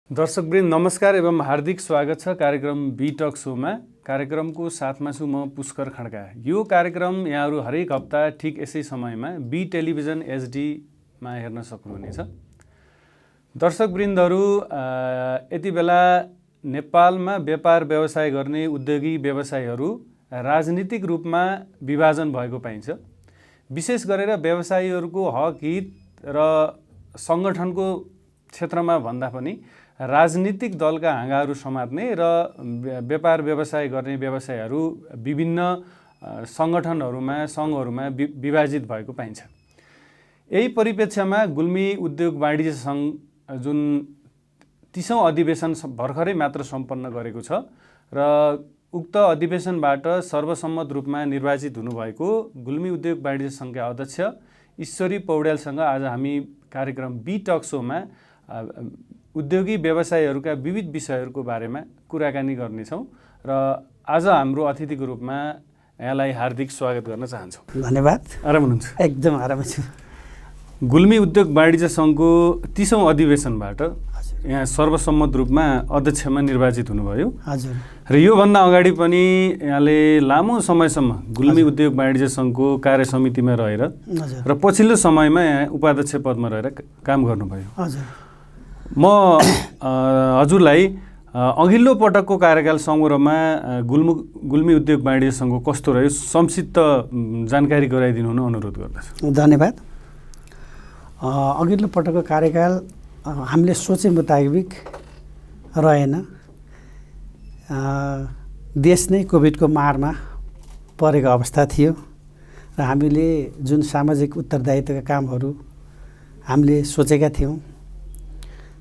दर्शकवृन्द नमस्कार एवं हार्दिक स्वागत छ कार्यक्रम बी टक शोमा। कार्यक्रमको साथमा छु म पुष्कर खड्का। यो कार्यक्रम यहाँहरू हरेक हप्ता ठिक यसै समयमा बी टेलिभिजन एचडीमा हेर्न सक्नुहुनेछ। दर्शकवृन्दहरू, यति बेला नेपालमा व्यापार व्यवसाय गर्ने उद्योगी व्यवसायीहरू राजनीतिक रूपमा विभाजन भएको पाइन्छ। विशेष गरेर व्यवसायीहरूको हक हित र सङ्गठनको क्षेत्रमा भन्दा पनि राजनीतिक दलका हाँगाहरू समात्ने र व्यापार व्यवसाय गर्ने व्यवसायहरू विभिन्न सङ्गठनहरूमा सङ्घहरूमा विभाजित भएको पाइन्छ। यही परिप्रेक्ष्यमा गुल्मी उद्योग वाणिज्य सङ्घ जुन 30औं अधिवेशन भर्खरै मात्र सम्पन्न गरेको छ र उक्त अधिवेशनबाट सर्वसम्मत रूपमा निर्वाचित हुनुभएको गुल्मी उद्योग वाणिज्य सङ्घका अध्यक्ष ईश्वरी पौड्यालसँग आज हामी कार्यक्रम बी टक शोमा उद्योगी व्यवसायीहरूका विविध विषयहरूको बारेमा कुराकानी गर्नेछौँ र आज हाम्रो अतिथिको रूपमा यहाँलाई हार्दिक स्वागत गर्न चाहन्छौँ। धन्यवाद। आराम हुनुहुन्छ? एकदम आराम छु। गुल्मी उद्योग वाणिज्य सङ्घको 30औं अधिवेशनबाट यहाँ सर्वसम्मत रूपमा अध्यक्षमा निर्वाचित हुनुभयो। हजुर। र योभन्दा अगाडि पनि यहाँले लामो समयसम्म गुल्मी उद्योग वाणिज्य सङ्घको कार्य समितिमा रहेर र पछिल्लो समयमा यहाँ उपाध्यक्ष पदमा रहेर काम गर्नुभयो। हजुर। म हजुरलाई अघिल्लो पटकको कार्यकाल सङ्ग्रहमा गुल्मी उद्योग वाणिज्य सङ्घको कस्तो रह्यो संक्षिप्त जानकारी गराइदिनु हुन अनुरोध गर्दछु। धन्यवाद। अघिल्लो पटकको कार्यकाल हामीले सोचे मुताबिक रहेन। देश नै कोभिडको मारमा परेको अवस्था थियो र हामीले जुन सामाजिक उत्तरदायित्वका कामहरू हामीले सोचेका थियौँ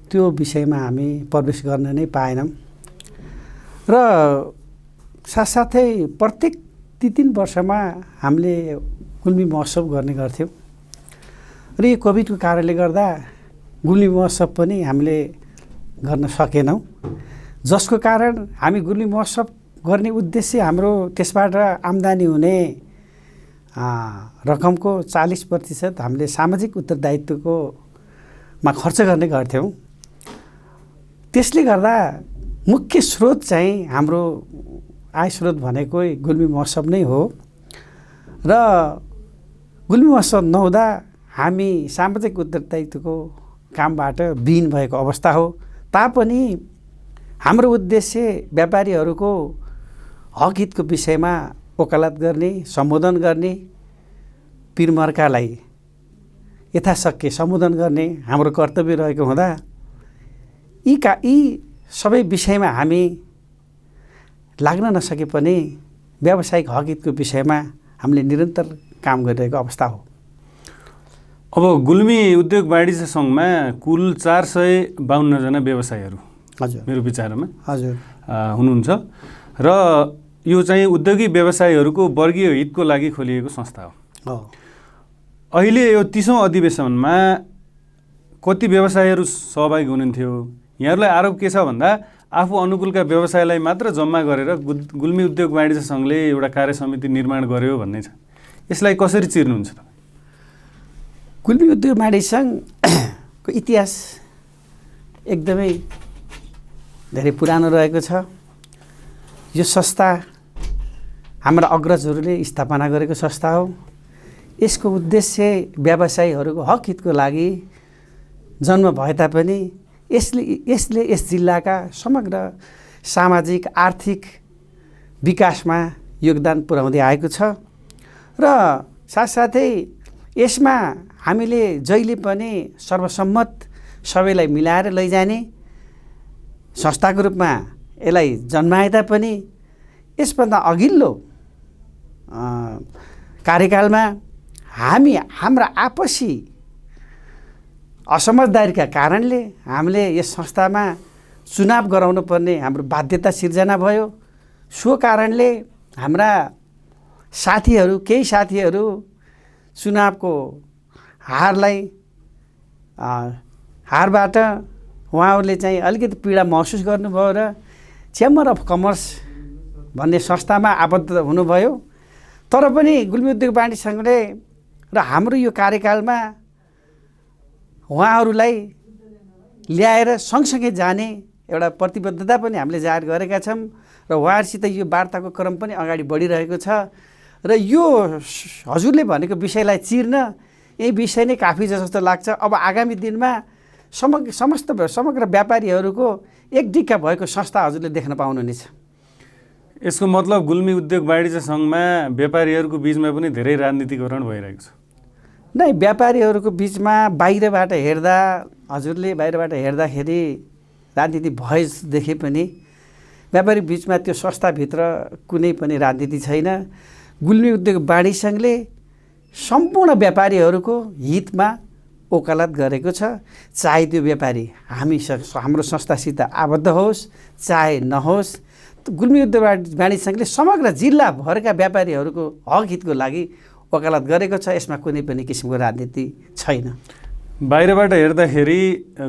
त्यो विषयमा हामी प्रवेश गर्न नै पाएनौँ र साथसाथै प्रत्येक 3 वर्षमा हामीले गुल्मी महोत्सव गर्ने गर्थ्यौँ र यो कोभिडको कारणले गर्दा गुल्मी महोत्सव पनि हामीले गर्न सकेनौँ, जसको कारण हामी गुल्मी महोत्सव गर्ने उद्देश्य हाम्रो त्यसबाट आम्दानी हुने रकमको 40% हामीले सामाजिक उत्तरदायित्वमा खर्च गर्ने गर्थ्यौँ। त्यसले गर्दा मुख्य स्रोत चाहिँ हाम्रो आय स्रोत भनेको गुल्मी महोत्सव नै हो र गुल्मी महोत्सव नहुँदा हामी सामाजिक उत्तरदायित्वको कामबाट विहीन भएको अवस्था हो। तापनि हाम्रो उद्देश्य व्यापारीहरूको हक हितको विषयमा वकालत गर्ने, सम्बोधन गर्ने, पीरमर्कालाई यथाशक्य सम्बोधन गर्ने हाम्रो कर्तव्य रहेको हुँदा यी सबै विषयमा हामी लाग्न नसके पनि व्यावसायिक हक हितको विषयमा हामीले निरन्तर काम गरिरहेको अवस्था हो। अब गुल्मी उद्योग वाणिज्य सङ्घमा कुल 452 जना व्यवसायीहरू हजुर मेरो विचारमा हजुर हुनुहुन्छ र यो चाहिँ उद्योगी व्यवसायीहरूको वर्गीय हितको लागि खोलिएको संस्था हो। अहिले यो 30औं अधिवेशनमा कति व्यवसायीहरू सहभागी हुनुहुन्थ्यो? यहाँहरूलाई आरोप के छ भन्दा आफू अनुकूलका व्यवसायलाई मात्र जम्मा गरेर गुल्मी उद्योग वाणिज्य सङ्घले एउटा कार्य समिति निर्माण गर्यो भन्ने छ। यसलाई कसरी चिर्नुहुन्छ? गुल्मी उद्योग वाणिज्य सङ्घको इतिहास एकदमै धेरै पुरानो रहेको छ। यो संस्था हाम्रा अग्रजहरूले स्थापना गरेको संस्था हो। यसको उद्देश्य व्यवसायीहरूको हक हितको लागि जन्म भए तापनि यसले यस जिल्लाका समग्र सामाजिक आर्थिक विकासमा योगदान पुर्याउँदै आएको छ र साथसाथै यसमा हामीले जहिले पनि सर्वसम्मत सबैलाई मिलाएर लैजाने संस्थाको रूपमा यसलाई जन्माए तापनि यसभन्दा अघिल्लो कार्यकालमा हाम्रा आपसी असमझदारीका कारणले हामीले यस संस्थामा चुनाव गराउनु पर्ने हाम्रो बाध्यता सिर्जना भयो। सो कारणले हाम्रा केही साथीहरू चुनावको हारबाट उहाँहरूले चाहिँ अलिकति पीडा महसुस गर्नुभयो र चेम्बर अफ कमर्स भन्ने संस्थामा आबद्ध हुनुभयो। तर पनि गुल्मी उद्योग वाणिज्य सङ्घले र हाम्रो यो कार्यकालमा उहाँहरूलाई ल्याएर सँगसँगै जाने एउटा प्रतिबद्धता पनि हामीले जाहेर गरेका छौँ र उहाँहरूसित यो वार्ताको क्रम पनि अगाडि बढिरहेको छ र यो हजुरले भनेको विषयलाई चिर्न यही विषय नै काफी जस्तो लाग्छ। अब आगामी दिनमा समग्र व्यापारीहरूको एक डिक्का भएको संस्था हजुरले देख्न पाउनुहुनेछ। यसको मतलब गुल्मी उद्योग वाणिज्य सङ्घमा व्यापारीहरूको बिचमा पनि धेरै राजनीतिकरण भइरहेको छ। नै व्यापारीहरूको बिचमा बाहिरबाट हेर्दा हजुरले बाहिरबाट हेर्दाखेरि राजनीति भए देखे पनि व्यापारी बिचमा त्यो संस्थाभित्र कुनै पनि राजनीति छैन। गुल्मी उद्योग वाणिज्य सङ्घले सम्पूर्ण व्यापारीहरूको हितमा वकालत गरेको छ। चाहे त्यो व्यापारी हाम्रो संस्थासित आबद्ध होस् चाहे नहोस्, गुल्मी उद्योग वाणिज्य सङ्घले समग्र जिल्लाभरका व्यापारीहरूको हक हितको लागि वकालत गरेको छ। यसमा कुनै पनि किसिमको राजनीति छैन। बाहिरबाट हेर्दाखेरि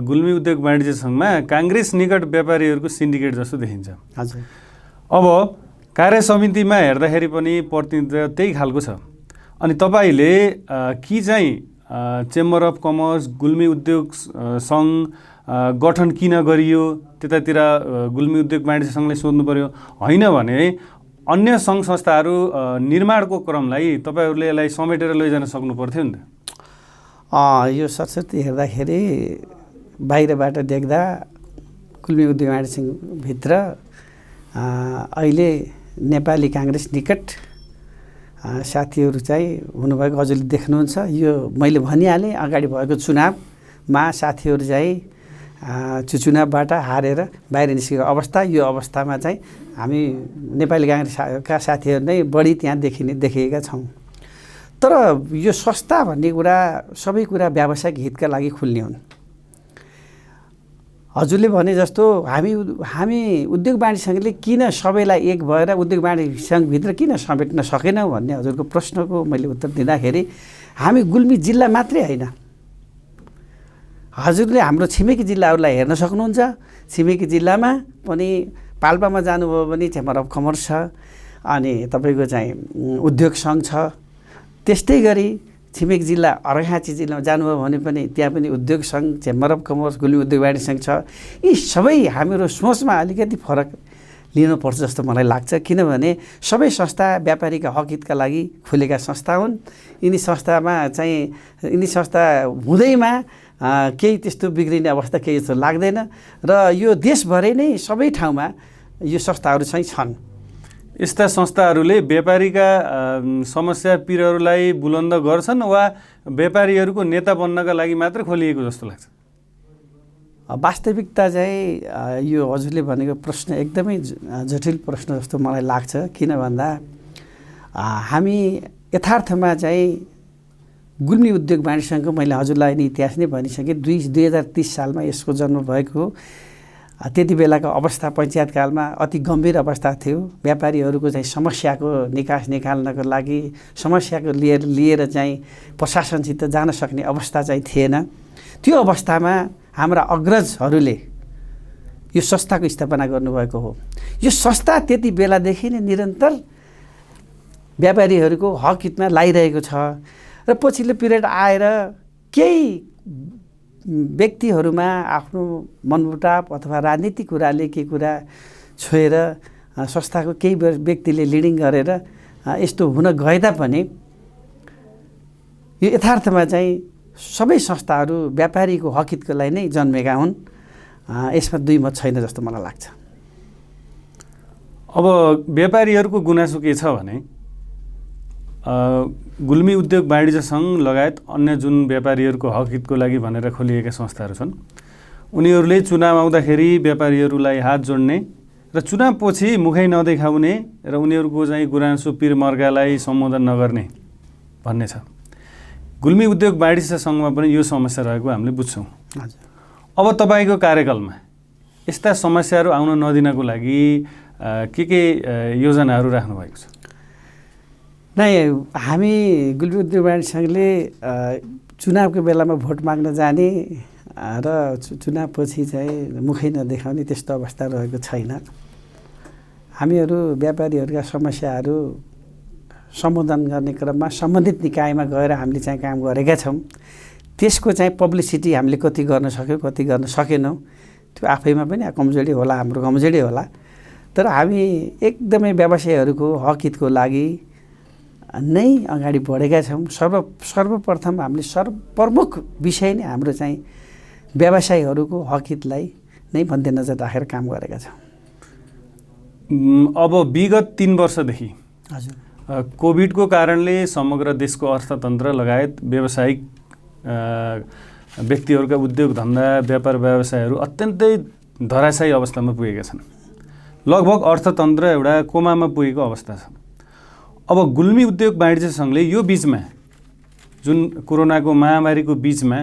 गुल्मी उद्योग वाणिज्य सङ्घमा काङ्ग्रेस निकट व्यापारीहरूको सिन्डिकेट जस्तो देखिन्छ। हजुर। अब कार्य समितिमा हेर्दाखेरि पनि प्रतिनिधित्व त्यही खालको छ। अनि तपाईँले कि चाहिँ चेम्बर अफ कमर्स गुल्मी उद्योग सङ्घ गठन किन गरियो त्यतातिर गुल्मी उद्योग वाणिज्य सङ्घले सोध्नु पर्यो, होइन भने अन्य सङ्घ संस्थाहरू निर्माणको क्रमलाई तपाईँहरूले यसलाई समेटेर लैजान सक्नु पर्थ्यो नि त। यो सरस्वती हेर्दाखेरि बाहिरबाट देख्दा गुल्मी उद्योग वाणिज्य सङ्घभित्र अहिले नेपाली काङ्ग्रेस निकट साथीहरू चाहिँ हुनुभएको हजुरले देख्नुहुन्छ। यो मैले भनिहालेँ, अगाडि भएको चुनावमा साथीहरू चाहिँ चुनावबाट हारेर बाहिर निस्केको अवस्था। यो अवस्थामा चाहिँ हामी नेपाली काङ्ग्रेसका साथीहरू नै बढी त्यहाँ देखिएका छौँ। तर यो संस्था भन्ने कुरा सबै कुरा व्यावसायिक हितका लागि खुल्ने हुन्। हजुरले भने जस्तो हामी उद्योग वाणिज्य सङ्घले किन सबैलाई एक भएर उद्योग वाणिज्य सङ्घभित्र किन समेट्न सकेनौँ भन्ने हजुरको प्रश्नको मैले उत्तर दिँदाखेरि हामी गुल्मी जिल्ला मात्रै होइन, हजुरले हाम्रो छिमेकी जिल्लाहरूलाई हेर्न सक्नुहुन्छ। छिमेकी जिल्लामा पनि पाल्पामा जानुभयो भने चेम्बर अफ कमर्स छ, अनि तपाईँको चाहिँ उद्योग सङ्घ छ। त्यस्तै गरी छिमेकी जिल्ला अर्घाखाँची जिल्लामा जानुभयो भने पनि त्यहाँ पनि उद्योग सङ्घ, चेम्बर अफ कमर्स, गुल्मी उद्योग वाणिज्य सङ्घ छ। यी सबै हाम्रो सोचमा अलिकति फरक लिनुपर्छ जस्तो मलाई लाग्छ। किनभने सबै संस्था व्यापारीका हक हितका लागि खुलेका संस्था हुन्। यिनी संस्था हुँदैमा केही त्यस्तो बिग्रिने अवस्था केही जस्तो लाग्दैन र यो देशभरै नै सबै ठाउँमा यो संस्थाहरू चाहिँ छन्। यस्ता संस्थाहरूले व्यापारीका समस्या पीरहरूलाई बुलन्द गर्छन् वा व्यापारीहरूको नेता बन्नका लागि मात्र खोलिएको जस्तो लाग्छ? वास्तविकता चाहिँ यो हजुरले भनेको प्रश्न एकदमै जटिल प्रश्न जस्तो मलाई लाग्छ। किन भन्दा हामी यथार्थमा चाहिँ गुल्मी उद्योग वाणिज्य सङ्घको मैले हजुरलाई नि इतिहास नै भनिसकेँ। 2030 सालमा यसको जन्म भएको हो। त्यति बेलाको अवस्था पञ्चायतकालमा अति गम्भीर अवस्था थियो। व्यापारीहरूको चाहिँ समस्याको निकाल्नको लागि समस्याको लिएर चाहिँ प्रशासनसित जान सक्ने अवस्था चाहिँ थिएन। त्यो अवस्थामा हाम्रा अग्रजहरूले यो संस्थाको स्थापना गर्नुभएको हो। यो संस्था त्यति बेलादेखि नै निरन्तर व्यापारीहरूको हक हितमा लागिरहेको छ र पछिल्लो पिरियड आएर केही व्यक्तिहरूमा आफ्नो मनमुटाव अथवा राजनीतिक कुराले केही कुरा छोएर संस्थाको केही व्यक्तिले लिडिङ गरेर यस्तो हुन गए तापनि यो यथार्थमा चाहिँ सबै संस्थाहरू व्यापारीको हक हितको लागि नै जन्मेका हुन्। यसमा दुई मत छैन जस्तो मलाई लाग्छ। अब व्यापारीहरूको गुनासो के छ भने गुल्मी उद्योग वाणिज्य सङ्घ लगायत अन्य जुन व्यापारीहरूको हक हितको लागि भनेर खोलिएका संस्थाहरू छन्, उनीहरूले चुनाव आउँदाखेरि व्यापारीहरूलाई हात जोड्ने र चुनावपछि मुखै नदेखाउने र उनीहरूको चाहिँ गुनासो पिर मर्कालाई सम्बोधन नगर्ने भन्ने छ। गुल्मी उद्योग वाणिज्य सङ्घमा पनि यो समस्या रहेको हामीले बुझ्छौँ। अब तपाईँको कार्यकालमा यस्ता समस्याहरू आउन नदिनको लागि के योजनाहरू राख्नु भएको छ? नै हामी गुल्मी उद्योग वाणिज्य सङ्घले चुनावको बेलामा भोट माग्न जाने र चुनावपछि चाहिँ मुखै नदेखाउने त्यस्तो अवस्था रहेको छैन। हामीहरू व्यापारीहरूका समस्याहरू सम्बोधन गर्ने क्रममा सम्बन्धित निकायमा गएर हामीले चाहिँ काम गरेका छौँ। त्यसको चाहिँ पब्लिसिटी हामीले कति गर्न सक्यौँ कति गर्न सकेनौँ त्यो आफैमा पनि कमजोरी होला, हाम्रो कमजोरी होला। तर हामी एकदमै व्यवसायीहरूको हक हितको लागि नै अगाडि बढेका छौँ। सर्वप्रथम हामीले प्रमुख विषय नै हाम्रो चाहिँ व्यवसायीहरूको हक हितलाई नै मध्यनजर राखेर काम गरेका छौँ। अब विगत 3 वर्षदेखि हजुर कोभिडको कारणले समग्र देशको अर्थतन्त्र लगायत व्यावसायिक व्यक्तिहरूका उद्योग धन्दा व्यापार व्यवसायहरू अत्यन्तै धराशायी अवस्थामा पुगेका छन्। लगभग अर्थतन्त्र एउटा कोमामा पुगेको अवस्था छ। अब गुल्मी उद्योग वाणिज्य सङ्घले यो बिचमा जुन कोरोनाको महामारीको बिचमा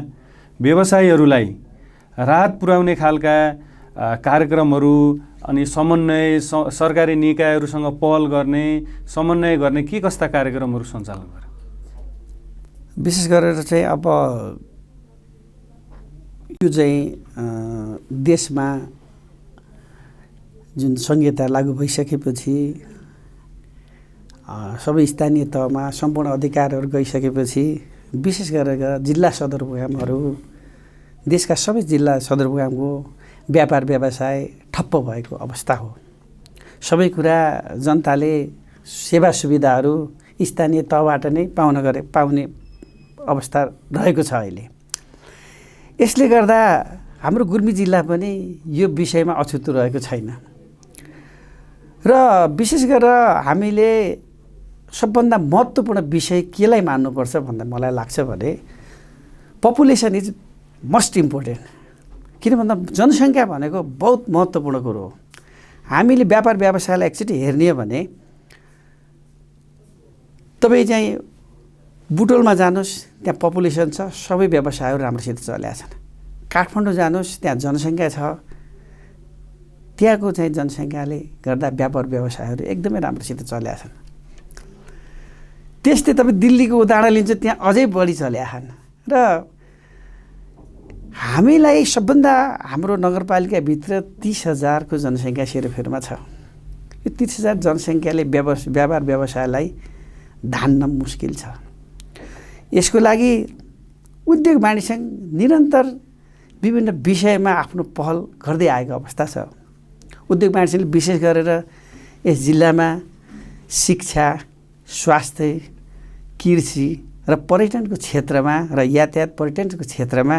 व्यवसायीहरूलाई राहत पुर्याउने खालका कार्यक्रमहरू अनि समन्वय सरकारी निकायहरूसँग पहल गर्ने समन्वय गर्ने के कस्ता कार्यक्रमहरू सञ्चालन गर्यो? विशेष गरेर चाहिँ अब यो चाहिँ देशमा जुन संहिता लागू भइसकेपछि सबै स्थानीय तहमा सम्पूर्ण अधिकारहरू गइसकेपछि विशेष गरेर जिल्ला सदरमुकामहरू देशका सबै जिल्ला सदरमुकामको व्यापार व्यवसाय ठप्प भएको अवस्था हो। सबै कुरा जनताले सेवा सुविधाहरू स्थानीय तहबाट नै पाउने अवस्था रहेको छ अहिले। यसले गर्दा हाम्रो गुल्मी जिल्ला पनि यो विषयमा अछुतो रहेको छैन र विशेष गरेर हामीले सबभन्दा महत्त्वपूर्ण विषय केलाई मान्नुपर्छ भन्दा मलाई लाग्छ भने पपुलेसन इज मस्ट इम्पोर्टेन्ट। किन भन्दा जनसङ्ख्या भनेको बहुत महत्त्वपूर्ण कुरो हो। हामीले व्यापार व्यवसायलाई एकचोटि हेर्ने हो भने तपाईँ चाहिँ बुटोलमा जानुहोस्, त्यहाँ पपुलेसन छ, सबै व्यवसायहरू राम्रोसित चलेका छन्। काठमाडौँ जानुहोस्, त्यहाँ जनसङ्ख्या छ, त्यहाँको चाहिँ जनसङ्ख्याले गर्दा व्यापार व्यवसायहरू एकदमै राम्रोसित चलेका छन्। त्यस्तै तपाईँ दिल्लीको उदाहरण लिन्छ, त्यहाँ अझै बढी चलेका छन्। र हामीलाई सबभन्दा हाम्रो नगरपालिकाभित्र 30,000 को जनसङ्ख्या सेरोफेरोमा छ। यो 30,000 जनसङ्ख्याले व्यापार व्यवसायलाई धान्न मुस्किल छ। यसको लागि उद्योग वाणिज्य सङ्घ निरन्तर विभिन्न विषयमा आफ्नो पहल गर्दै आएको अवस्था छ। उद्योग वाणिज्य सङ्घले विशेष गरेर यस जिल्लामा शिक्षा, स्वास्थ्य, कृषि र पर्यटनको क्षेत्रमा र यातायात पर्यटनको क्षेत्रमा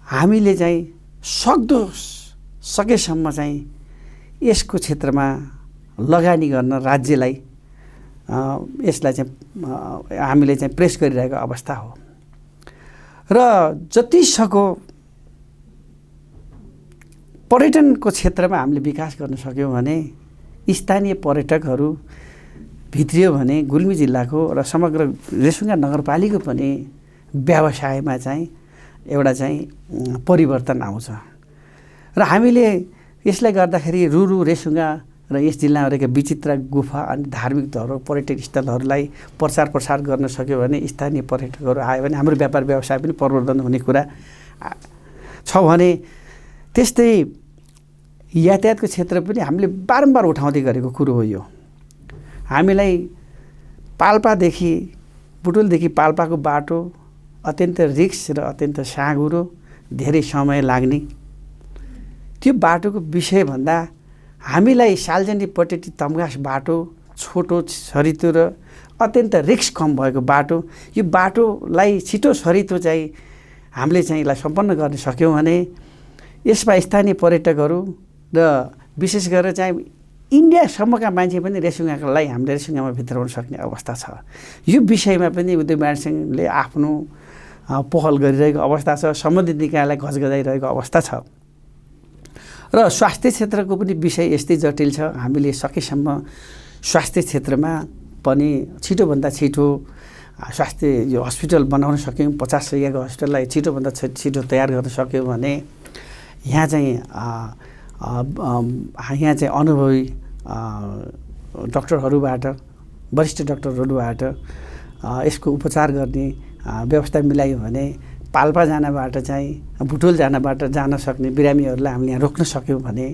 हामीले चाहिँ सकेसम्म चाहिँ यसको क्षेत्रमा लगानी गर्न राज्यलाई यसलाई चाहिँ हामीले चाहिँ प्रेस गरिरहेको अवस्था हो। र जतिसक्दो पर्यटनको क्षेत्रमा हामीले विकास गर्न सक्यौँ भने स्थानीय पर्यटकहरू भित्रियो भने गुल्मी जिल्लाको र समग्र रेसुङ्गा नगरपालिका पनि व्यवसायमा चाहिँ एउटा चाहिँ परिवर्तन आउँछ। र हामीले यसले गर्दाखेरि रुरु रेसुङ्गा र यस जिल्लामा रहेका विचित्र गुफा अनि धार्मिक धरोहर पर्यटक स्थलहरूलाई प्रसार गर्न सक्यो भने स्थानीय पर्यटकहरू आयो भने हाम्रो व्यापार व्यवसाय पनि प्रवर्धन हुने कुरा छ भने त्यस्तै यातायातको क्षेत्र पनि हामीले बारम्बार उठाउँदै गरेको कुरो हो। यो हामीलाई पाल्पादेखि बुटोलदेखि पाल्पाको बाटो अत्यन्त रिक्स र अत्यन्त साँघुरो, धेरै समय लाग्ने त्यो बाटोको विषयभन्दा हामीलाई सालजनी पटेटी तम्घास बाटो छोटो छरितो र अत्यन्त रिक्स कम भएको बाटो, यो बाटोलाई छिटो छरितो चाहिँ हामीले चाहिँ यसलाई सम्पन्न गर्न सक्यौँ भने यसमा स्थानीय पर्यटकहरू र विशेष गरेर चाहिँ इन्डियासम्मका मान्छे पनि रेसुङ्गालाई हामीले रेसुङ्गामा भित्राउन सक्ने अवस्था छ। यो विषयमा पनि उद्योग वाणिज्य सङ्घले आफ्नो पहल गरिरहेको अवस्था छ, सम्बन्धित निकायलाई घचघचाइरहेको अवस्था छ। र स्वास्थ्य क्षेत्रको पनि विषय यस्तै जटिल छ। हामीले सकेसम्म स्वास्थ्य क्षेत्रमा पनि छिटोभन्दा छिटो स्वास्थ्य यो हस्पिटल बनाउन सक्यौँ। 50 शैय्याको हस्पिटललाई छिटोभन्दा छिटो तयार गर्न सक्यौँ भने यहाँ चाहिँ अनुभवी डक्टरहरूबाट, वरिष्ठ डक्टरहरूबाट यसको उपचार गर्ने व्यवस्था मिलायो भने पाल्पा जानबाट चाहिँ बुटोल जान सक्ने बिरामीहरूलाई हामीले यहाँ रोक्न सक्यौँ भने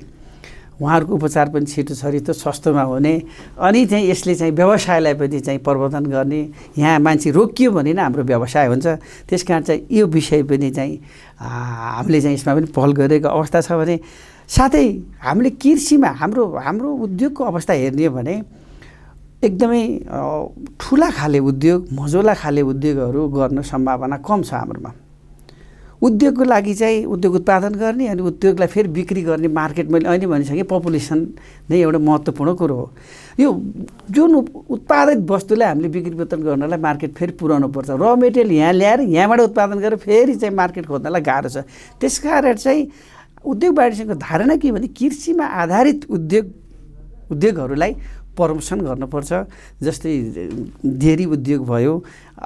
उहाँहरूको उपचार पनि छिटो छरितो सस्तोमा हुने अनि चाहिँ यसले चाहिँ व्यवसायलाई पनि चाहिँ प्रवर्धन गर्ने। यहाँ मान्छे रोकियो भने नै हाम्रो व्यवसाय हुन्छ। त्यस कारण चाहिँ यो विषय पनि चाहिँ हामीले चाहिँ यसमा पनि पहल गरेको अवस्था छ भने साथै हामीले कृषिमा हाम्रो उद्योगको अवस्था हेर्ने हो भने एकदमै ठुला खाले उद्योग मझौला खाले उद्योगहरू गर्न सम्भावना कम छ हाम्रोमा। उद्योगको लागि चाहिँ उद्योग उत्पादन गर्ने अनि उद्योगलाई फेरि बिक्री गर्ने मार्केट मैले अहिले भनिसकेँ पपुलेसन नै एउटा महत्त्वपूर्ण कुरो हो। यो जुन उत्पादित वस्तुलाई हामीले बिक्री वितरण गर्नलाई मार्केट फेरि पुर्याउनु पर्छ। र मेटेरियल यहाँ ल्याएर यहाँबाट उत्पादन गरेर फेरि चाहिँ मार्केट खोज्नलाई गाह्रो छ। त्यसकारण चाहिँ उद्योग वाणिज्यको धारणा के भने कृषिमा आधारित उद्योगहरूलाई प्रमोसन गर्नुपर्छ। जस्तै डेरी उद्योग भयो,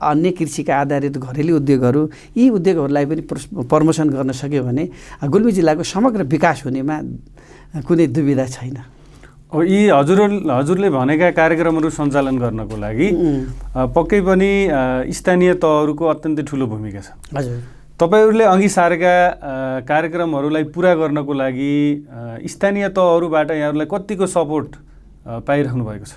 अन्य कृषिका आधारित घरेलु उद्योगहरू, यी उद्योगहरूलाई पनि प्रमोसन गर्न सक्यो भने गुल्मी जिल्लाको समग्र विकास हुनेमा कुनै दुविधा छैन। अब यी हजुरले भनेका कार्यक्रमहरू सञ्चालन गर्नको लागि पक्कै पनि स्थानीय तहहरूको अत्यन्तै ठुलो भूमिका छ। हजुर, तपाईहरूले अघि सारेका कार्यक्रमहरूलाई पुरा गर्नको लागि स्थानीय तहहरूबाट यहाँहरूलाई कतिको सपोर्ट पाइराख्नु भएको छ?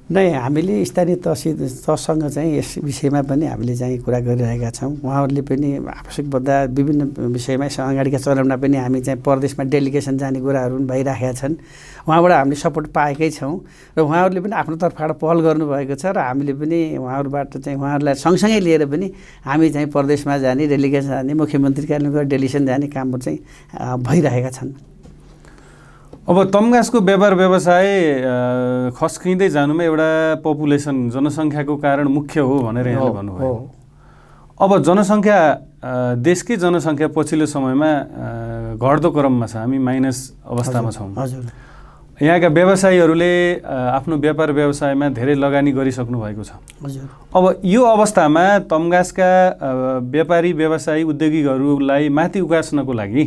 नै हामीले स्थानीय तहसँग चाहिँ यस विषयमा पनि हामीले चाहिँ कुरा गरिरहेका छौँ। उहाँहरूले पनि आवश्यक पर्दा विभिन्न विषयमा अगाडिका चरणमा पनि हामी चाहिँ परदेशमा डेलिगेसन जाने कुराहरू पनि भइराखेका छन्। उहाँबाट हामीले सपोर्ट पाएकै छौँ र उहाँहरूले पनि आफ्नो तर्फबाट पहल गर्नुभएको छ र हामीले पनि उहाँहरूबाट चाहिँ उहाँहरूलाई सँगसँगै लिएर पनि हामी चाहिँ परदेशमा जाने, डेलिगेसन जाने, मुख्यमन्त्री कार्यालयमा डेलिगेसन जाने कामहरू चाहिँ भइरहेका छन्। अब तम्घासको व्यापार व्यवसाय खस्किँदै जानुमा एउटा पपुलेसन जनसङ्ख्याको कारण मुख्य हो भनेर यहाँले भन्नुभयो। अब जनसङ्ख्या देशकै जनसङ्ख्या पछिल्लो समयमा घट्दो क्रममा छ, हामी माइनस अवस्थामा छौँ। हजुर, यहाँका व्यवसायीहरूले आफ्नो व्यापार व्यवसायमा धेरै लगानी गरिसक्नु भएको छ। हजुर, अब यो अवस्थामा तम्घासका व्यापारी व्यवसायी उद्योगीहरूलाई माथि उकास्नको लागि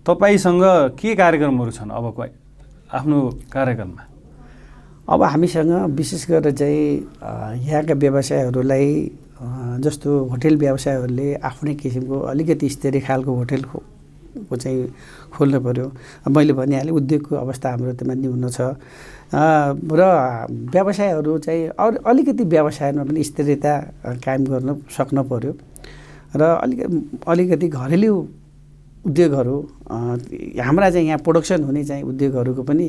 तपाईसँग के कार्यक्रमहरू छन् अबको आफ्नो कार्यक्रममा? अब हामीसँग विशेष गरेर चाहिँ यहाँका व्यवसायहरूलाई जस्तो होटेल व्यवसायहरूले आफ्नै किसिमको अलिकति स्तरीय खालको होटेलको चाहिँ खोल्नु पऱ्यो। मैले भनिहालेँ उद्योगको अवस्था हाम्रो त्यसमा न्यून छ र व्यवसायहरू चाहिँ अलिकति व्यवसायमा पनि स्तरीयता कायम गर्न सक्नु पऱ्यो र अलिकति घरेलु उद्योगहरू हाम्रा चाहिँ यहाँ प्रोडक्सन हुने चाहिँ उद्योगहरूको पनि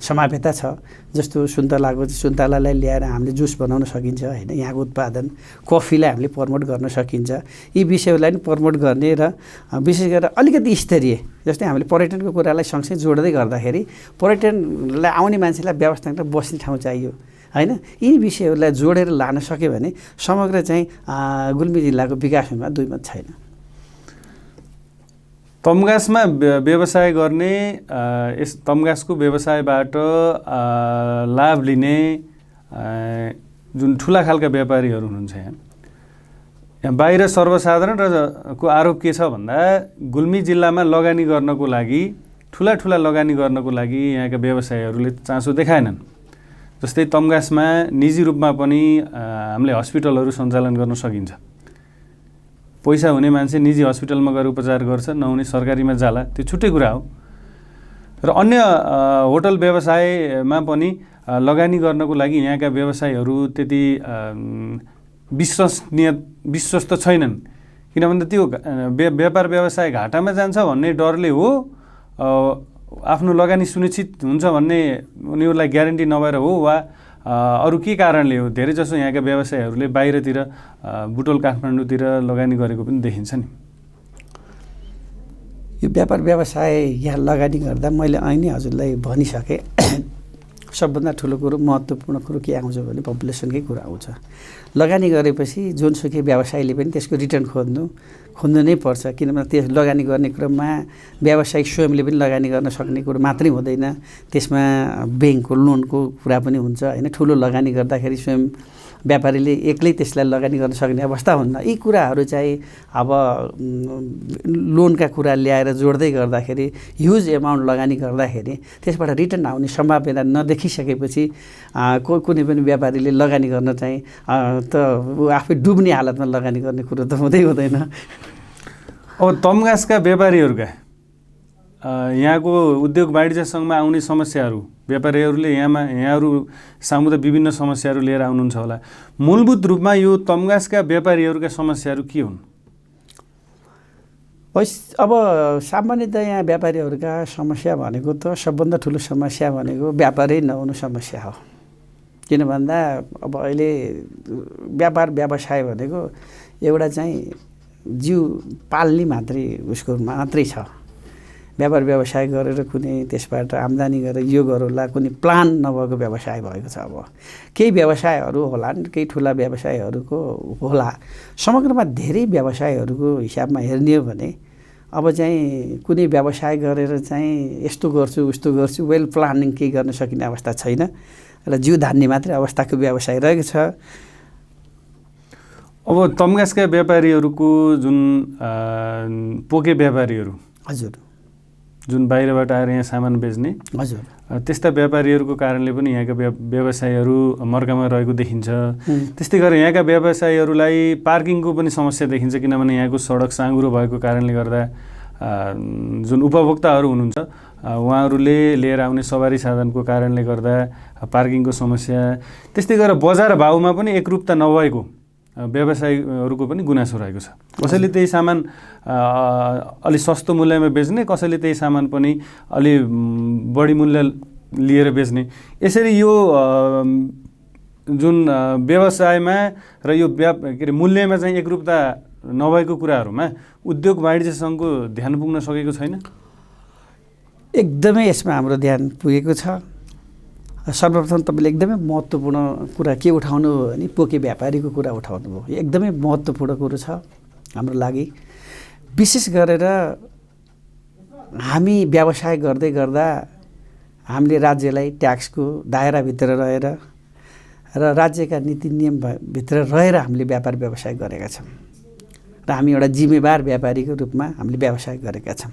समावेशता छ। जस्तो सुन्तलालाई ल्याएर हामीले जुस बनाउन सकिन्छ होइन, यहाँको उत्पादन कफीलाई हामीले प्रमोट गर्न सकिन्छ। यी विषयहरूलाई पनि प्रमोट गर्ने र विशेष गरेर अलिकति स्तरीय जस्तै हामीले पर्यटनको कुरालाई सँगसँगै जोड्दै गर्दाखेरि पर्यटनलाई आउने मान्छेलाई व्यवस्था गरेर बस्ने ठाउँ चाहियो होइन। यी विषयहरूलाई जोडेर लान सक्यो भने समग्र चाहिँ गुल्मी जिल्लाको विकास हुनुमा दुई मत छैन। तम्घासमा व्यवसाय गर्ने यस तम्घासको व्यवसायबाट लाभ लिने जुन ठुला खालका व्यापारीहरू हुनुहुन्छ यहाँ बाहिर सर्वसाधारण र को आरोप के छ भन्दा गुल्मी जिल्लामा लगानी गर्नको लागि ठुला लगानी गर्नको लागि यहाँका व्यवसायीहरूले चासो देखाएनन्। जस्तै तम्घासमा निजी रूपमा पनि हामीले हस्पिटलहरू सञ्चालन गर्न सकिन्छ। पैसा हुने मान्छे निजी हस्पिटलमा गएर उपचार गर्छ, नहुने सरकारीमा जाला, त्यो छुट्टै कुरा हो। र अन्य होटल व्यवसायमा पनि लगानी गर्नको लागि यहाँका व्यवसायीहरू त्यति विश्वस्त छैनन्। किनभने त्यो व्यापार व्यवसाय घाटामा जान्छ भन्ने डरले हो, आफ्नो लगानी सुनिश्चित हुन्छ भन्ने उनीहरूलाई ग्यारेन्टी नभएर हो, वा अरू के कारणले हो। धेरैजसो यहाँका व्यवसायीहरूले बाहिरतिर बुटोल काठमाडौँतिर लगानी गरेको पनि देखिन्छ नि। यो व्यापार व्यवसाय यहाँ लगानी गर्दा मैले अहिले हजुरलाई भनिसकेँ, सबभन्दा ठुलो कुरो महत्त्वपूर्ण कुरो के आउँछ भने पपुलेसनकै कुरा आउँछ। लगानी गरेपछि जुनसुकै व्यवसायीले पनि त्यसको रिटर्न खोज्नु नै पर्छ। किनभने त्यस लगानी गर्ने क्रममा व्यावसायिक स्वयंले पनि लगानी गर्न सक्ने कुरो मात्रै हुँदैन, त्यसमा ब्याङ्कको लोनको कुरा पनि हुन्छ होइन। ठुलो लगानी गर्दाखेरि स्वयं व्यापारीले एक्लै त्यसलाई लगानी गर्न सक्ने अवस्था हुन्न। यी कुराहरू चाहिँ अब लोनका कुरा ल्याएर जोड्दै गर्दाखेरि ह्युज एमाउन्ट लगानी गर्दाखेरि त्यसबाट रिटर्न आउने सम्भावना नदेखिसकेपछि कुनै पनि व्यापारीले लगानी गर्न चाहिँ त आफै डुब्ने हालतमा लगानी गर्ने कुरो त हुँदैन। अब तम्घासका व्यापारीहरूका यहाँको उद्योग वाणिज्य सङ्घमा आउने समस्याहरू व्यापारीहरूले यहाँहरू सामु त विभिन्न समस्याहरू लिएर आउनुहुन्छ होला। मूलभूत रूपमा यो तम्घासका व्यापारीहरूका समस्याहरू के हुन्? अब सामान्यतः यहाँ व्यापारीहरूका समस्या भनेको त सबभन्दा ठुलो समस्या भनेको व्यापारै नहुनु समस्या हो। किन भन्दा अब अहिले व्यापार व्यवसाय भनेको एउटा चाहिँ जिउ पाल्ने उसको मात्रै छ। व्यापार व्यवसाय गरेर कुनै त्यसबाट आम्दानी गरेर यो गरौँला कुनै प्लान नभएको व्यवसाय भएको छ। अब केही व्यवसायहरू होलान्, केही ठुला व्यवसायहरूको होला। समग्रमा धेरै व्यवसायहरूको हिसाबमा हेर्ने हो भने अब चाहिँ कुनै व्यवसाय गरेर चाहिँ यस्तो गर्छु उस्तो गर्छु वेल प्लानिङ केही गर्न सकिने अवस्था छैन र जिउ धान्ने मात्रै अवस्थाको व्यवसाय रहेको छ। अब तम्घासका व्यापारीहरूको जुन पोके व्यापारीहरू हजुर जुन बाहिरबाट आएर यहाँ सामान बेच्ने हजुर त्यस्ता व्यापारीहरूको कारणले पनि यहाँका व्यवसायहरू मर्कामा रहेको देखिन्छ। त्यस्तै गरेर यहाँका व्यवसायीहरूलाई पार्किङको पनि समस्या देखिन्छ, किनभने यहाँको सडक साँघुरो भएको कारणले गर्दा जुन उपभोक्ताहरू हुनुहुन्छ उहाँहरूले लिएर आउने सवारी साधनको कारणले गर्दा पार्किङको समस्या, त्यस्तै गरेर बजार भाउमा पनि एकरूपता नभएको व्यवसायीहरूको पनि गुनासो रहेको छ। कसैले त्यही सामान अलि सस्तो मूल्यमा बेच्ने, कसैले त्यही सामान पनि अलि बढी मूल्य लिएर बेच्ने। यसरी यो जुन व्यवसायमा र यो के अरे मूल्यमा चाहिँ एकरूपता नभएको कुराहरूमा उद्योग वाणिज्य सङ्घको ध्यान पुग्न सकेको छैन? एकदमै यसमा हाम्रो ध्यान पुगेको छ। सर्वप्रथम तपाईँले एकदमै महत्त्वपूर्ण कुरा के उठाउनु हो भने पोके व्यापारीको कुरा उठाउनु भयो। एकदमै महत्त्वपूर्ण कुरो छ हाम्रो लागि। विशेष गरेर हामी व्यवसाय गर्दै गर्दा हामीले राज्यलाई ट्याक्सको दायराभित्र रहेर र राज्यका नीति नियमभित्र रहेर हामीले व्यापार व्यवसाय गरेका छौँ र हामी एउटा जिम्मेवार व्यापारीको रूपमा हामीले व्यवसाय गरेका छौँ।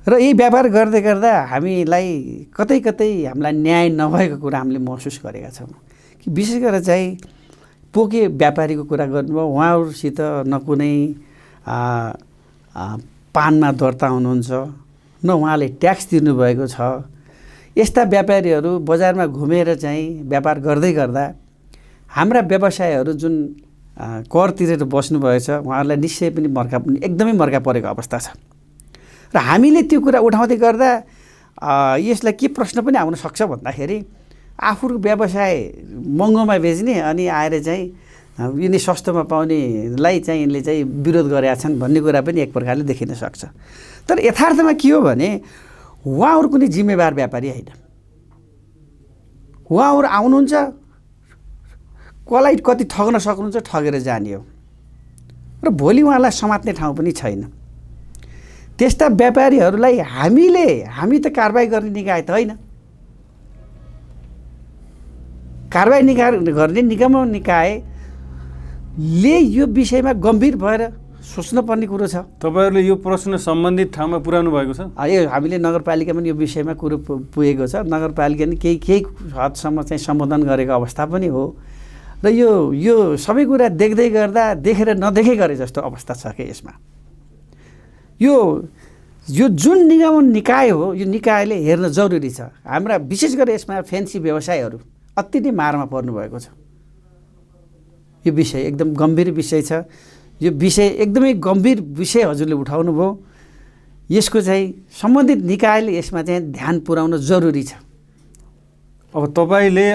र यही व्यापार गर्दै गर्दा हामीलाई कतै कतै हामीलाई न्याय नभएको कुरा हामीले महसुस गरेका छौँ। कि विशेष गरेर चाहिँ पोके व्यापारीको कुरा गर्नुभयो, उहाँहरूसित न कुनै पानमा दर्ता हुनुहुन्छ न उहाँले ट्याक्स तिर्नुभएको छ। यस्ता व्यापारीहरू बजारमा घुमेर चाहिँ व्यापार गर्दै गर्दा हाम्रा व्यवसायहरू जुन कर तिरेर बस्नुभएछ उहाँहरूलाई निश्चय पनि एकदमै मर्का परेको अवस्था छ। र हामीले त्यो कुरा उठाउँदै गर्दा यसलाई के प्रश्न पनि आउन सक्छ भन्दाखेरि आफूको व्यवसाय महँगोमा बेच्ने अनि आएर चाहिँ यिनी सस्तोमा पाउनेलाई चाहिँ यिनले चाहिँ विरोध गरेका छन् भन्ने कुरा पनि एक प्रकारले देखिन सक्छ। तर यथार्थमा के हो भने उहाँहरू कुनै जिम्मेवार व्यापारी होइन। उहाँहरू आउनुहुन्छ, कसलाई कति ठग्न सक्नुहुन्छ ठगेर जाने हो र भोलि उहाँलाई समात्ने ठाउँ पनि छैन। त्यस्ता व्यापारीहरूलाई हामी त कारबाही गर्ने निकाय त होइन। कारबाही गर्ने निगम निकायले यो विषयमा गम्भीर भएर सोच्नुपर्ने कुरो छ। तपाईँहरूले यो प्रश्न सम्बन्धित ठाउँमा पुर्याउनु भएको छ? यो हामीले नगरपालिकामा यो विषयमा कुरो पुगेको छ। नगरपालिकाले केही हदसम्म चाहिँ सम्बोधन गरेको अवस्था पनि हो र यो सबै कुरा देख्दै गर्दा देखेर नदेखे गरे जस्तो अवस्था छ कि यसमा यो जुन निगम निकाय हो यो निकायले हेर्न जरुरी छ। हाम्रा विशेष गरी यसमा फेन्सी व्यवसायहरू अति नै मारमा पर्नुभएको छ। यो विषय एकदम गम्भीर विषय छ। यो विषय एकदमै गम्भीर विषय हजुरले उठाउनु भयो। यसको चाहिँ सम्बन्धित निकायले यसमा चाहिँ ध्यान पुर्याउन जरुरी छ। अब तपाईँले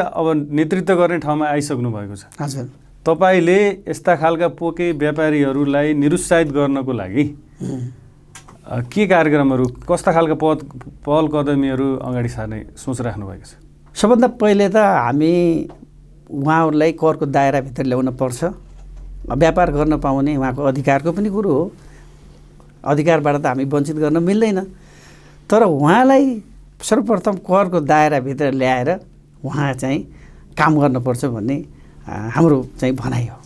नेतृत्व गर्ने ठाउँमा आइसक्नु भएको छ। हजुर, तपाईँले यस्ता खालका पोके व्यापारीहरूलाई निरुत्साहित गर्नको लागि के कार्यक्रमहरू, कस्ता खालका पहल कदमीहरू अगाडि सार्ने सोच राख्नु भएको छ? सबभन्दा पहिले त हामी उहाँहरूलाई करको दायराभित्र ल्याउन पर्छ। व्यापार गर्न पाउने उहाँको अधिकारको पनि कुरो हो। अधिकारबाट त हामी वञ्चित गर्न मिल्दैन। तर उहाँलाई सर्वप्रथम करको दायराभित्र ल्याएर उहाँ चाहिँ काम गर्नुपर्छ भन्ने हाम्रो चाहिँ भनाइ हो।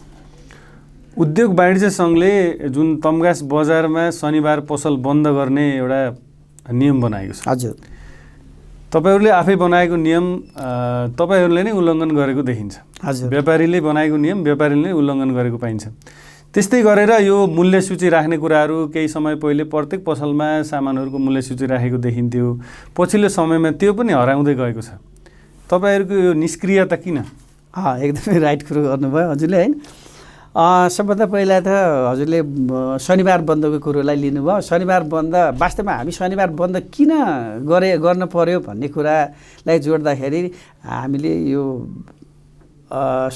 उद्योग वाणिज्य सङ्घले जुन तम्घास बजारमा शनिबार पसल बन्द गर्ने एउटा नियम बनाएको छ। हजुर, तपाईँहरूले आफै बनाएको नियम तपाईँहरूले नै उल्लङ्घन गरेको देखिन्छ। हजुर, व्यापारीले बनाएको नियम व्यापारीले नै उल्लङ्घन गरेको पाइन्छ। त्यस्तै गरेर यो मूल्य सूची राख्ने कुराहरू केही समय पहिले प्रत्येक पसलमा सामानहरूको मूल्य सूची राखेको देखिन्थ्यो। पछिल्लो समयमा त्यो पनि हराउँदै गएको छ। तपाईँहरूको यो निष्क्रियता किन? एकदमै राइट कुरो गर्नुभयो हजुरले होइन। सबभन्दा पहिला त हजुरले शनिबार बन्दको कुरोलाई लिनुभयो। शनिबार बन्द वास्तवमा हामी शनिबार बन्द किन गर्न पर्यो भन्ने कुरालाई जोड्दाखेरि हामीले यो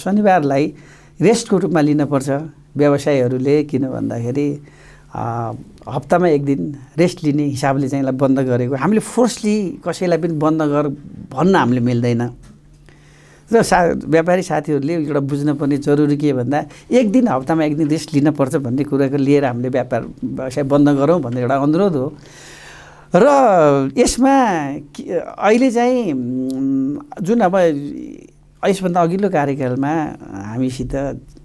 शनिबारलाई रेस्टको रूपमा लिनुपर्छ व्यवसायीहरूले। किन भन्दाखेरि हप्तामा एक दिन रेस्ट लिने हिसाबले चाहिँ यसलाई बन्द गरेको। हामीले फोर्सली कसैलाई पनि बन्द गर भन्न हामीले मिल्दैन। र व्यापारी साथीहरूले एउटा बुझ्नुपर्ने जरुरी के भन्दा एक दिन हप्तामा एक दिन रेस्ट लिनुपर्छ भन्ने कुराको लिएर हामीले व्यवसाय बन्द गरौँ भन्ने एउटा अनुरोध हो। र यसमा अहिले चाहिँ जुन अब यसभन्दा अघिल्लो कार्यकालमा हामीसित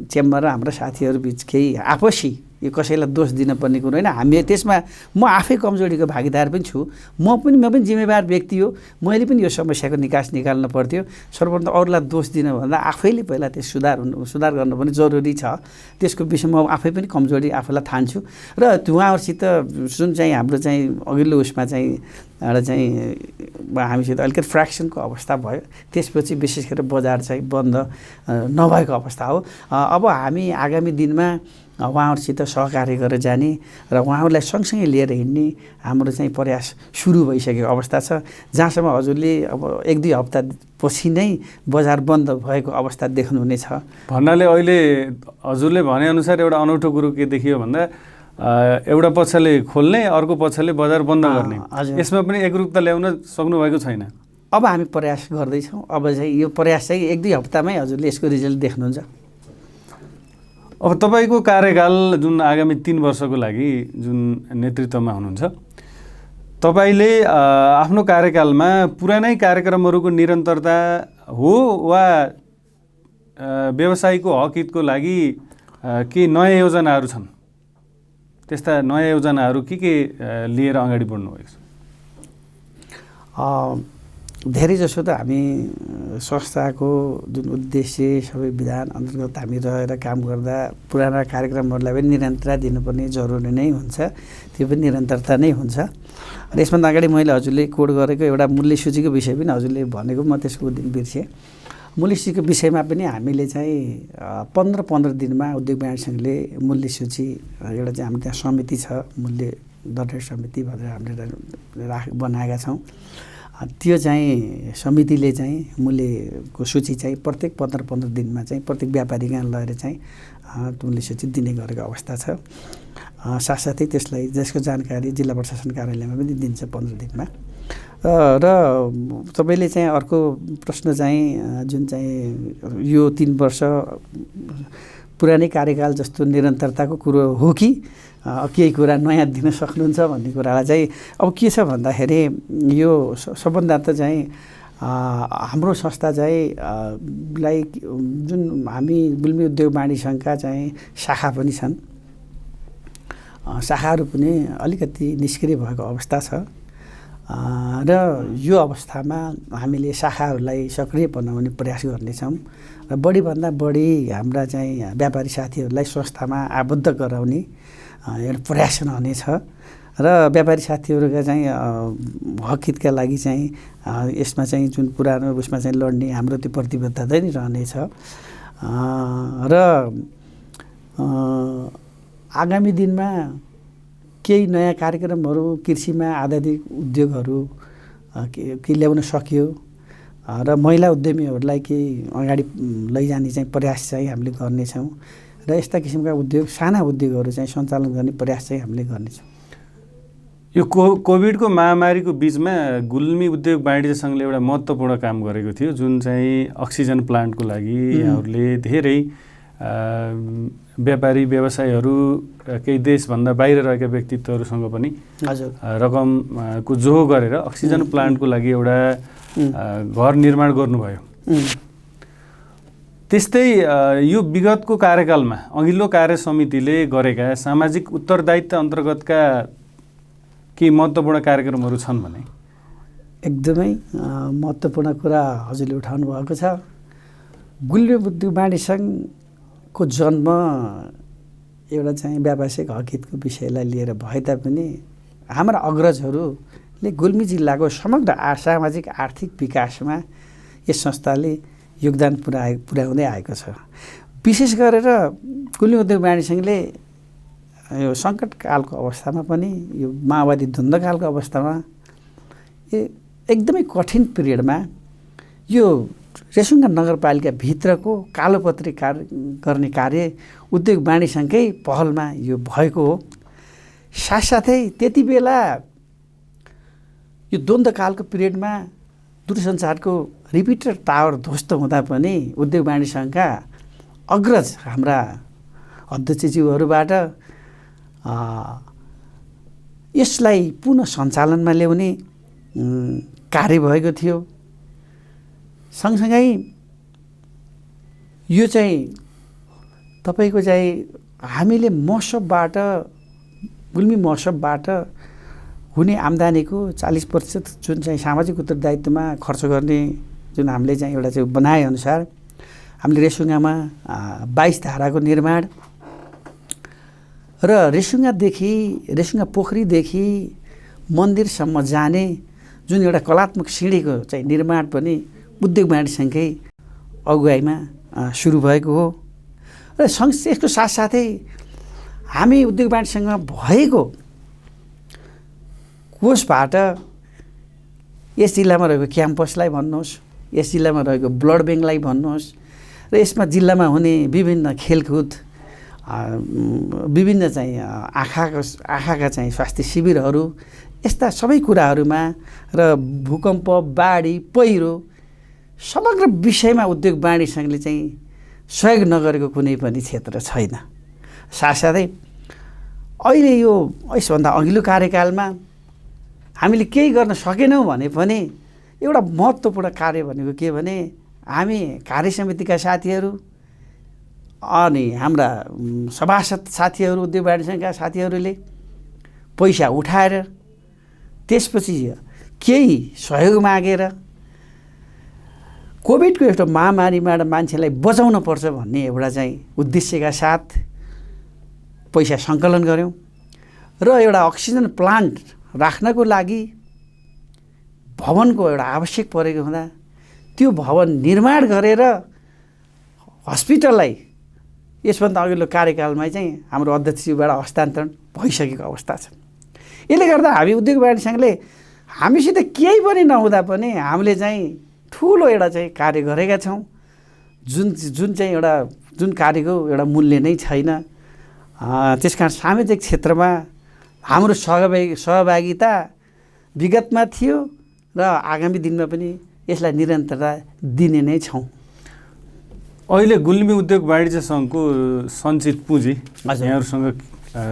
चेम्बर र हाम्रा साथीहरू बिच केही आपसी यो कसैलाई दोष दिन पर्ने कुरो होइन। हामी त्यसमा म आफै कमजोरीको भागीदार पनि छु। म पनि जिम्मेवार व्यक्ति हो। मैले पनि यो समस्याको निकास निकाल्नु पर्थ्यो। सर्वप्रथम अरूलाई दोष दिन भन्दा आफैले पहिला त्यो सुधार गर्नु पनि जरुरी छ। त्यसको विषयमा म आफै पनि कमजोरी आफूलाई ठान्छु। र उहाँहरूसित जुन चाहिँ हाम्रो चाहिँ अघिल्लो उसमा चाहिँ एउटा चाहिँ हामीसित अलिकति फ्र्याक्सनको अवस्था भयो। त्यसपछि विशेष गरेर बजार चाहिँ बन्द नभएको अवस्था हो। अब हामी आगामी दिनमा उहाँहरूसित सहकार्य गरेर जाने र उहाँहरूलाई सँगसँगै लिएर हिँड्ने हाम्रो चाहिँ प्रयास सुरु भइसकेको अवस्था छ। जहाँसम्म हजुरले अब एक दुई हप्ता पछि नै बजार बन्द भएको अवस्था देख्नुहुनेछ भन्नाले अहिले हजुरले भनेअनुसार एउटा अनौठो कुरो के देखियो भन्दा एउटा पक्षले खोल्ने अर्को पक्षले बजार बन्द गर्ने, यसमा पनि एकरूपता ल्याउन सक्नुभएको छैन। अब हामी प्रयास गर्दैछौँ। अब चाहिँ यो प्रयास चाहिँ एक दुई हप्तामै हजुरले यसको रिजल्ट देख्नुहुन्छ। अब तपाईँको कार्यकाल जुन आगामी 3 वर्षको लागि जुन नेतृत्वमा हुनुहुन्छ, तपाईँले आफ्नो कार्यकालमा पुरानै कार्यक्रमहरूको निरन्तरता हो वा व्यवसायको हक हितको लागि के नयाँ योजनाहरू छन्? त्यस्ता नयाँ योजनाहरू के लिएर अगाडि बढ्नुभएको छ? धेरैजसो त हामी संस्थाको जुन उद्देश्य सबै विधान अन्तर्गत हामी रहेर काम गर्दा पुराना कार्यक्रमहरूलाई पनि निरन्तरता दिनुपर्ने जरुरी नै हुन्छ। त्यो पनि निरन्तरता नै हुन्छ। र यसभन्दा अगाडि मैले हजुरले कोड गरेको एउटा मूल्य सूचीको विषय पनि हजुरले भनेको म त्यसको दिन बिर्सेँ। मूल्य सूचीको विषयमा पनि हामीले चाहिँ 15 दिनमा उद्योग वाणिज्य सङ्घले मूल्य सूची एउटा चाहिँ हाम्रो त्यहाँ समिति छ, मूल्य दर्ता समिति भनेर हामीले बनाएका छौँ। त्यो चाहिँ समितिले चाहिँ मूल्यको सूची चाहिँ प्रत्येक 15 दिनमा चाहिँ प्रत्येक व्यापारी कहाँ लगेर चाहिँ मूल्य सूची दिने गरेको अवस्था छ। साथसाथै त्यसलाई जसको जानकारी जिल्ला प्रशासन कार्यालयमा पनि दिन्छ 15 दिनमा। र तपाईँले चाहिँ अर्को प्रश्न चाहिँ जुन चाहिँ यो 3 वर्ष पुरानै कार्यकाल जस्तो निरन्तरताको कुरो हो कि केही कुरा नयाँ दिन सक्नुहुन्छ भन्ने कुरालाई चाहिँ अब के छ भन्दाखेरि यो सबभन्दा त चाहिँ हाम्रो संस्था चाहिँ लाई जुन हामी गुल्मी उद्योग वाणिज्य सङ्घका चाहिँ शाखा पनि छन्। शाखाहरू पनि अलिकति निष्क्रिय भएको अवस्था छ। र यो अवस्थामा हामीले शाखाहरूलाई सक्रिय बनाउने प्रयास गर्नेछौँ र बढीभन्दा बढी हाम्रा चाहिँ व्यापारी साथीहरूलाई संस्थामा आबद्ध गराउने एउटा प्रयास रहनेछ। र व्यापारी साथीहरूका चाहिँ हक हितका लागि चाहिँ यसमा चाहिँ जुन पुरानो उसमा चाहिँ लड्ने हाम्रो त्यो प्रतिबद्धता नै रहनेछ। र आगामी दिनमा केही नयाँ कार्यक्रमहरू कृषिमा आधारित उद्योगहरू के ल्याउन सकियो र महिला उद्यमीहरूलाई केही अगाडि लैजाने चाहिँ प्रयास चाहिँ हामीले गर्नेछौँ र यस्ता किसिमका उद्योग साना उद्योगहरू चाहिँ सञ्चालन गर्ने प्रयास चाहिँ हामीले गर्नेछौँ। यो कोभिडको महामारीको बिचमा गुल्मी उद्योग वाणिज्य सङ्घले एउटा महत्त्वपूर्ण काम गरेको थियो, जुन चाहिँ अक्सिजन प्लान्टको लागि यहाँहरूले धेरै व्यापारी व्यवसायीहरू केही देशभन्दा बाहिर रहेका व्यक्तित्वहरूसँग पनि रकमको जोहो गरेर अक्सिजन प्लान्टको लागि एउटा घर निर्माण गर्नुभयो। त्यस्तै यो विगतको कार्यकालमा अघिल्लो कार्य समितिले गरेका सामाजिक उत्तरदायित्व अन्तर्गतका केही महत्त्वपूर्ण कार्यक्रमहरू छन् भने? एकदमै महत्त्वपूर्ण कुरा हजुरले उठाउनु भएको छ। गुल्मी उद्योग वाणिज्य सङ्घको जन्म एउटा चाहिँ व्यावसायिक हकहितको विषयलाई लिएर भए तापनि हाम्रा अग्रजहरूले गुल्मी जिल्लाको समग्र सामाजिक आर्थिक विकासमा यस संस्थाले योगदान पुर्याउँदै आएको छ। विशेष गरेर गुल्मी उद्योग वाणिज्य सङ्घले यो सङ्कटकालको अवस्थामा पनि यो माओवादी द्वन्द्वकालको अवस्थामा एकदमै कठिन पिरियडमा यो रेसुङ्गा नगरपालिकाभित्रको कालोपत्री गर्ने कार्य उद्योग वाणिज्य सङ्घकै पहलमा यो भएको हो। साथसाथै त्यति बेला यो द्वन्द्वकालको पिरियडमा दूरसञ्चारको रिपिटर टावर ध्वस्त हुँदा पनि उद्योग वाणिज्य सङ्घका अग्रज हाम्रा अध्यक्षज्यूहरूबाट यसलाई पुनः सञ्चालनमा ल्याउने कार्य भएको थियो। सँगसँगै यो चाहिँ तपाईँको चाहिँ हामीले महोत्सवबाट गुल्मी महोत्सवबाट हुने आम्दानीको 40% जुन चाहिँ सामाजिक उत्तरदायित्वमा खर्च गर्ने जुन हामीले चाहिँ एउटा चाहिँ बनाएअनुसार हामीले रेसुङ्गामा 22 धाराको निर्माण र रेसुङ्गा पोखरीदेखि मन्दिरसम्म जाने जुन एउटा कलात्मक सिँढीको चाहिँ निर्माण पनि उद्योग वाणिज्य सङ्घकै अगुवाईमा सुरु भएको हो। र यसको साथसाथै हामी उद्योग वाणिज्य सङ्घमा भएको कोषबाट यस जिल्लामा रहेको क्याम्पसलाई भन्नुहोस्, यस जिल्लामा रहेको ब्लड ब्याङ्कलाई भन्नुहोस् र यसमा जिल्लामा हुने विभिन्न खेलकुद विभिन्न चाहिँ आँखाका चाहिँ स्वास्थ्य शिविरहरू यस्ता सबै कुराहरूमा र भूकम्प बाढी पहिरो समग्र विषयमा उद्योग वाणिज्य सङ्घले चाहिँ सहयोग नगरेको कुनै पनि क्षेत्र छैन। साथसाथै अहिले यो यसभन्दा अघिल्लो कार्यकालमा हामीले केही गर्न सकेनौँ भने पनि एउटा महत्त्वपूर्ण कार्य भनेको के भने हामी कार्य समितिका साथीहरू अनि हाम्रा सभासद साथीहरू उद्योग वाणिज्य सङ्घका साथीहरूले पैसा उठाएर त्यसपछि केही सहयोग मागेर कोभिडको एउटा महामारीबाट मान्छेलाई बचाउन पर्छ भन्ने एउटा चाहिँ उद्देश्यका साथ पैसा सङ्कलन गऱ्यौँ र एउटा अक्सिजन प्लान्ट राख्नको लागि भवनको एउटा आवश्यक परेको हुँदा त्यो भवन निर्माण गरेर हस्पिटललाई यसभन्दा अघिल्लो कार्यकालमा चाहिँ हाम्रो अध्यक्षज्यूबाट हस्तान्तरण भइसकेको अवस्था छ। यसले गर्दा हामी उद्योग वाणिज्य सङ्घले हामीसित केही पनि नहुँदा पनि हामीले चाहिँ ठुलो एउटा चाहिँ कार्य गरेका छौँ जुन चाहिँ एउटा जुन कार्यको एउटा मूल्य नै छैन। त्यसकारण सामाजिक क्षेत्रमा हाम्रो सहभागिता विगतमा थियो र आगामी दिनमा पनि यसलाई निरन्तरता दिने नै छौँ। अहिले गुल्मी उद्योग वाणिज्य सङ्घको सञ्चित पुँजी यहाँहरूसँग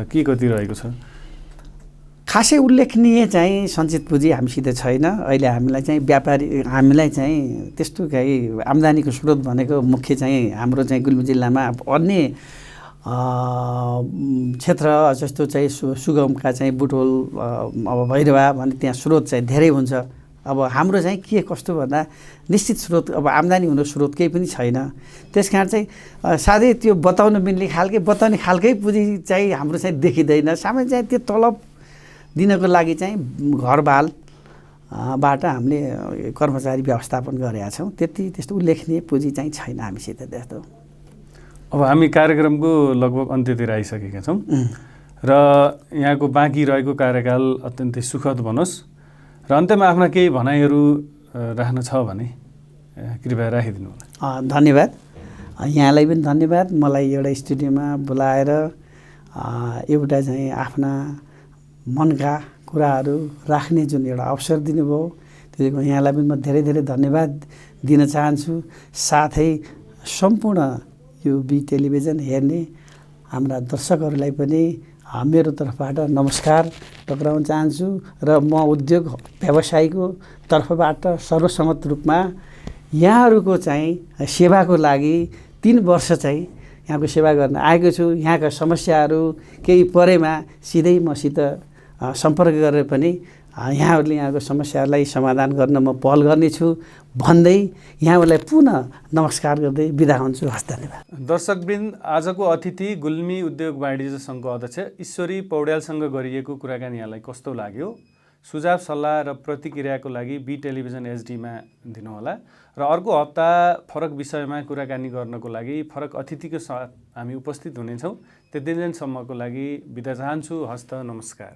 के कति रहेको छ? खासै उल्लेखनीय चाहिँ सञ्चित पुँजी हामीसित छैन। अहिले हामीलाई चाहिँ त्यस्तो केही आम्दानीको स्रोत भनेको मुख्य चाहिँ हाम्रो चाहिँ गुल्मी जिल्लामा अन्य क्षेत्र जस्तो चाहिँ सुगमका चाहिँ बुटोल अब भैरवा भने त्यहाँ स्रोत चाहिँ धेरै हुन्छ। अब हाम्रो चाहिँ के कस्तो भन्दा निश्चित स्रोत अब आम्दानी हुने स्रोत केही पनि छैन। त्यसकारण चाहिँ साथै त्यो बताउने खालकै पुँजी चाहिँ हाम्रो चाहिँ देखिँदैन। सामान्य चाहिँ त्यो तलब दिनको लागि चाहिँ घरबालबाट हामीले कर्मचारी व्यवस्थापन गरेका छौँ। त्यस्तो उल्लेखनीय पुँजी चाहिँ छैन हामीसित त्यस्तो। अब हामी कार्यक्रमको लगभग अन्त्यतिर आइसकेका छौँ र यहाँको बाँकी रहेको कार्यकाल अत्यन्तै सुखद बनोस् र अन्त्यमा आफ्ना केही भनाइहरू राख्न छ भने कृपया राखिदिनु होला। धन्यवाद। यहाँलाई पनि धन्यवाद मलाई एउटा स्टुडियोमा बोलाएर एउटा चाहिँ आफ्ना मनका कुराहरू राख्ने जुन एउटा अवसर दिनुभयो त्यसको यहाँलाई पनि म धेरै धेरै धन्यवाद दिन चाहन्छु। साथै सम्पूर्ण यो बी टेलिभिजन हेर्ने हाम्रा दर्शकहरूलाई पनि मेरो तर्फबाट नमस्कार टक्राउन चाहन्छु र म उद्योग व्यवसायको तर्फबाट सर्वसम्मत रूपमा यहाँहरूको चाहिँ सेवाको लागि 3 वर्ष चाहिँ यहाँको सेवा गर्न आएको छु। यहाँका समस्याहरू केही परेमा सिधै मसित सम्पर्क गरेर पनि यहाँहरूले यहाँको समस्यालाई समाधान गर्न म पहल गर्नेछु भन्दै यहाँहरूलाई पुनः नमस्कार गर्दै बिदा हुन्छु। हस्, धन्यवाद। दर्शकवृन्द, आजको अतिथि गुल्मी उद्योग वाणिज्य सङ्घको अध्यक्ष ईश्वरी पौड्यालसँग गरिएको कुराकानी यहाँलाई कस्तो लाग्यो? सुझाव सल्लाह र प्रतिक्रियाको लागि बी टेलिभिजन एचडीमा दिनुहोला र अर्को हप्ता फरक विषयमा कुराकानी गर्नको लागि फरक अतिथिको साथ हामी उपस्थित हुनेछौँ। त्यति दिनसम्मको लागि बिदा चाहन्छु। हस्त, नमस्कार।